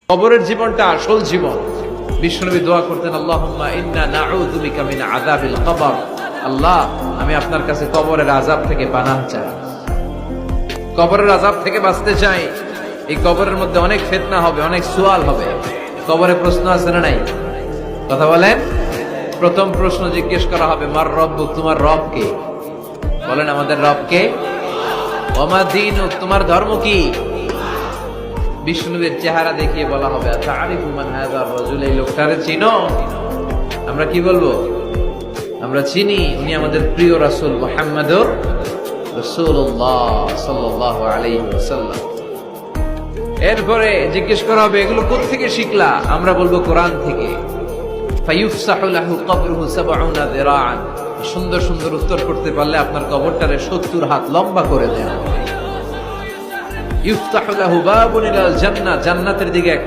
কবরের জীবনটা আসল জীবন। বিশ্বনবী দোয়া করতেন, আল্লাহুম্মা ইন্না নাউযু বিকা মিন আযাবিল কবর। আল্লাহ, আমি আপনার কাছে কবরের আযাব থেকে পানাহ চাই, কবরের আযাব থেকে বাঁচতে চাই। এই কবরের মধ্যে অনেক ফিতনা হবে, অনেক সুয়াল হবে। কবরে প্রশ্ন আছে না নাই? কথা বলেন। প্রথম প্রশ্ন জিজ্ঞেস করা হবে, মার রব্বুক, তোমার রব কে? বলেন, আমাদের রব কে? ওয়া মা দীনুক, তোমার ধর্ম কি? বিষ্ণুবীর চেহারা দেখিয়ে বলা হবে, আতারিফু মান হাযা রাজুল, এই লোকটারে চিনো? আমরা কি বলবো? আমরা চিনি, উনি আমাদের প্রিয় রাসূল মুহাম্মদুর রাসূলুল্লাহ সাল্লাল্লাহু আলাইহি ওয়াসাল্লাম। এরপরে জিজ্ঞেস করা হবে, এগুলো কোথা থেকে শিখলা? আমরা বলবো, কোরআন থেকে। ফায়ুফসাহু লাহু কবরুহু ৭০ যিরাআন। সুন্দর সুন্দর উত্তর করতে পারলে আপনার কবরটারে ৭০ হাত লম্বা করে দেয়া হবে। ইফতাহু লাহু বাবুন ইলাল জান্নাহ, জান্নাতের দিকে একটা